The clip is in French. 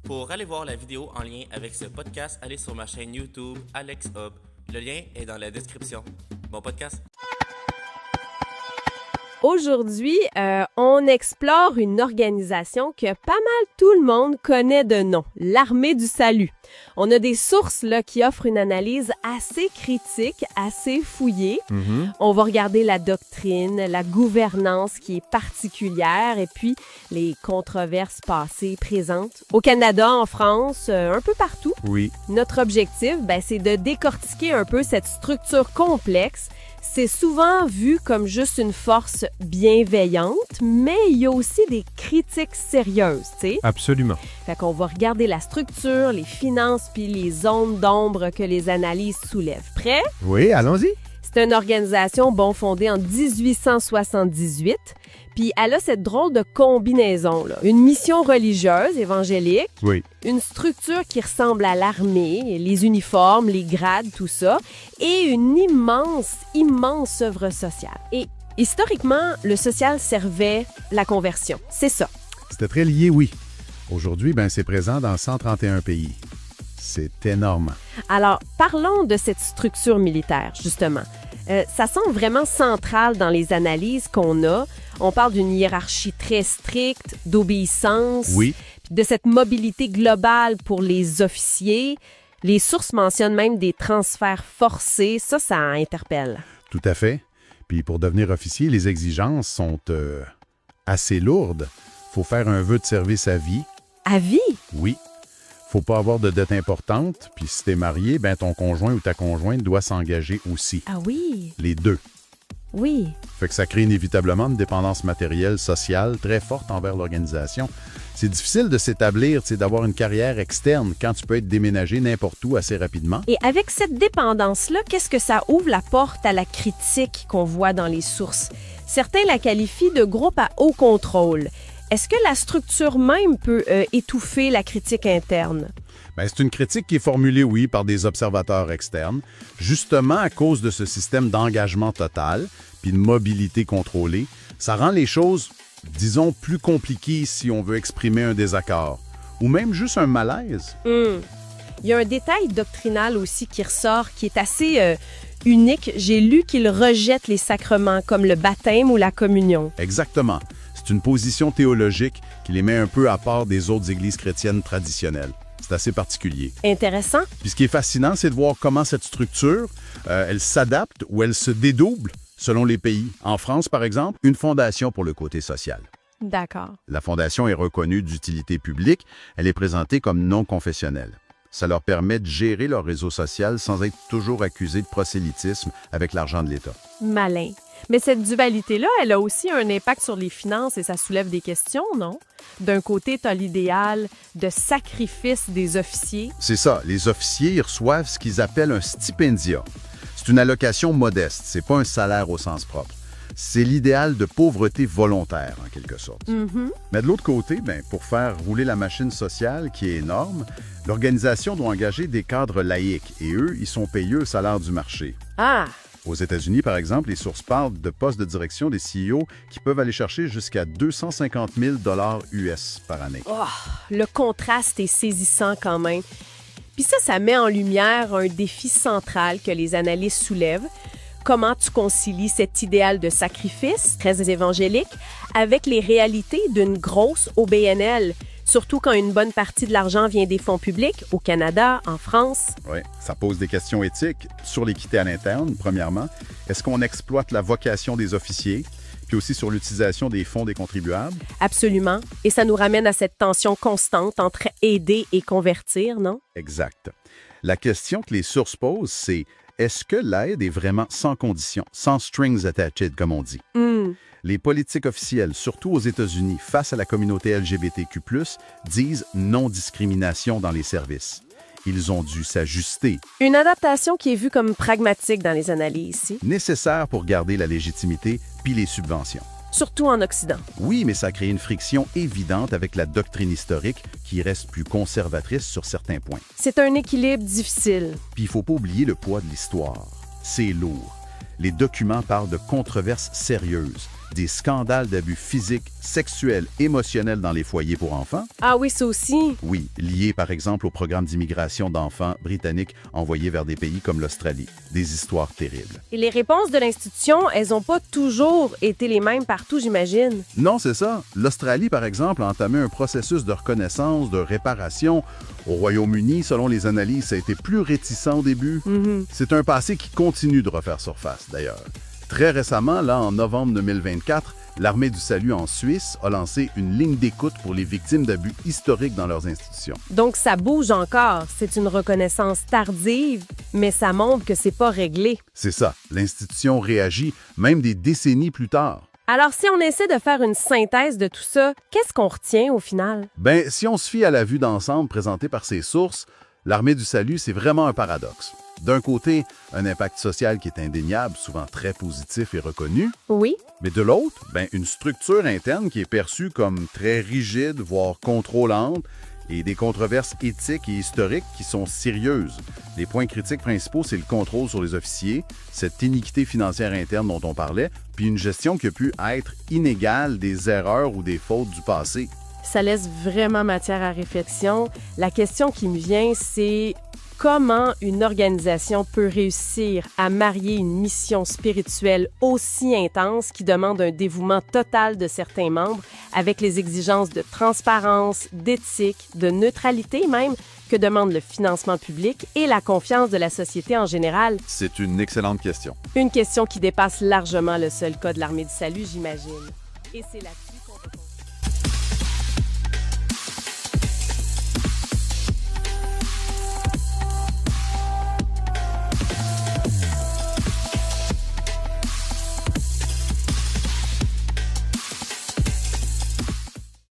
Pour aller voir la vidéo en lien avec ce podcast, allez sur ma chaîne YouTube Alex Hub. Le lien est dans la description. Bon podcast! Aujourd'hui, on explore une organisation que pas mal tout le monde connaît de nom, l'Armée du Salut. On a des sources là, qui offrent une analyse assez critique, assez fouillée. On va regarder la doctrine, la gouvernance qui est particulière et puis les controverses passées, présentes. Au Canada, en France, un peu partout. Oui. Notre objectif, c'est de décortiquer un peu cette structure complexe. C'est souvent vu comme juste une force bienveillante, mais il y a aussi des critiques sérieuses, tu sais. Absolument. Fait qu'on va regarder la structure, les finances puis les zones d'ombre que les analyses soulèvent. Prêt? Oui, allons-y. C'est une organisation fondée en 1878, puis elle a cette drôle de combinaison, là. Une mission religieuse, évangélique, Oui. une structure qui ressemble à l'armée, les uniformes, les grades, tout ça, et une immense œuvre sociale. Et historiquement, le social servait la conversion. C'est ça. C'était très lié, oui. Aujourd'hui, c'est présent dans 131 pays. C'est énorme. Alors, parlons de cette structure militaire, justement. Ça semble vraiment central dans les analyses qu'on a. On parle d'une hiérarchie très stricte, d'obéissance, Oui. de cette mobilité globale pour les officiers. Les sources mentionnent même des transferts forcés. Ça interpelle. Tout à fait. Puis pour devenir officier, les exigences sont assez lourdes. Faut faire un vœu de service à vie. À vie? Oui. Faut pas avoir de dette importante. Puis si t'es marié, ton conjoint ou ta conjointe doit s'engager aussi. Ah oui? Les deux. Oui. Fait que ça crée inévitablement une dépendance matérielle, sociale très forte envers l'organisation. C'est difficile de s'établir, d'avoir une carrière externe quand tu peux être déménagé n'importe où assez rapidement. Et avec cette dépendance-là, qu'est-ce que ça ouvre la porte à la critique qu'on voit dans les sources? Certains la qualifient de groupe à haut contrôle. Est-ce que la structure même peut étouffer la critique interne? C'est une critique qui est formulée, oui, par des observateurs externes, justement à cause de ce système d'engagement total, puis de mobilité contrôlée. Ça rend les choses, disons, plus compliquées si on veut exprimer un désaccord, ou même juste un malaise. Il y a un détail doctrinal aussi qui ressort, qui est assez unique. J'ai lu qu'il rejette les sacrements, comme le baptême ou la communion. Exactement. C'est une position théologique qui les met un peu à part des autres églises chrétiennes traditionnelles. C'est assez particulier. Intéressant. Puis ce qui est fascinant, c'est de voir comment cette structure, elle s'adapte ou elle se dédouble selon les pays. En France, par exemple, une fondation pour le côté social. D'accord. La fondation est reconnue d'utilité publique. Elle est présentée comme non confessionnelle. Ça leur permet de gérer leur réseau social sans être toujours accusé de prosélytisme avec l'argent de l'État. Malin. Mais cette dualité-là, elle a aussi un impact sur les finances et ça soulève des questions, non? D'un côté, tu as l'idéal de sacrifice des officiers. C'est ça. Les officiers, ils reçoivent ce qu'ils appellent un stipendiat. C'est une allocation modeste. C'est pas un salaire au sens propre. C'est l'idéal de pauvreté volontaire, en quelque sorte. Mais de l'autre côté, pour faire rouler la machine sociale, qui est énorme, l'organisation doit engager des cadres laïques et eux, ils sont payés au salaire du marché. Ah! Aux États-Unis, par exemple, les sources parlent de postes de direction des CEO qui peuvent aller chercher jusqu'à 250 000 US par année. Oh, le contraste est saisissant quand même. Puis ça met en lumière un défi central que les analystes soulèvent. Comment tu concilies cet idéal de sacrifice, très évangélique, avec les réalités d'une grosse OBNL, surtout quand une bonne partie de l'argent vient des fonds publics, au Canada, en France? Oui, ça pose des questions éthiques sur l'équité à l'interne, premièrement. Est-ce qu'on exploite la vocation des officiers? Puis aussi sur l'utilisation des fonds des contribuables? Absolument. Et ça nous ramène à cette tension constante entre aider et convertir, non? Exact. La question que les sources posent, c'est est-ce que l'aide est vraiment sans condition, sans strings attached, comme on dit? Les politiques officielles, surtout aux États-Unis, face à la communauté LGBTQ+, disent non-discrimination dans les services. Ils ont dû s'ajuster. Une adaptation qui est vue comme pragmatique dans les analyses ici. Nécessaire pour garder la légitimité puis les subventions. Surtout en Occident. Oui, mais ça crée une friction évidente avec la doctrine historique qui reste plus conservatrice sur certains points. C'est un équilibre difficile. Puis il ne faut pas oublier le poids de l'histoire. C'est lourd. Les documents parlent de controverses sérieuses. des scandales d'abus physiques, sexuels, émotionnels dans les foyers pour enfants. Ah oui, ça aussi. Oui, liés par exemple au programme d'immigration d'enfants britanniques envoyés vers des pays comme l'Australie. Des histoires terribles. Et les réponses de l'institution, elles n'ont pas toujours été les mêmes partout, j'imagine. Non, c'est ça. L'Australie, par exemple, a entamé un processus de reconnaissance, de réparation. Au Royaume-Uni, selon les analyses, ça a été plus réticent au début. C'est un passé qui continue de refaire surface, d'ailleurs. Très récemment, là, en novembre 2024, l'Armée du Salut en Suisse a lancé une ligne d'écoute pour les victimes d'abus historiques dans leurs institutions. Donc, ça bouge encore. C'est une reconnaissance tardive, mais ça montre que c'est pas réglé. C'est ça. L'institution réagit même des décennies plus tard. Alors, si on essaie de faire une synthèse de tout ça, qu'est-ce qu'on retient au final? Ben, si on se fie à la vue d'ensemble présentée par ces sources, l'Armée du Salut, c'est vraiment un paradoxe. D'un côté, un impact social qui est indéniable, souvent très positif et reconnu. Oui. Mais de l'autre, ben, une structure interne qui est perçue comme très rigide, voire contrôlante, et des controverses éthiques et historiques qui sont sérieuses. Les points critiques principaux, c'est le contrôle sur les officiers, cette iniquité financière interne dont on parlait, puis une gestion qui a pu être inégale des erreurs ou des fautes du passé. Ça laisse vraiment matière à réflexion. La question qui me vient, c'est comment une organisation peut réussir à marier une mission spirituelle aussi intense qui demande un dévouement total de certains membres avec les exigences de transparence, d'éthique, de neutralité même que demande le financement public et la confiance de la société en général? C'est une excellente question. Une question qui dépasse largement le seul cas de l'Armée du Salut, j'imagine. Et c'est là-dessus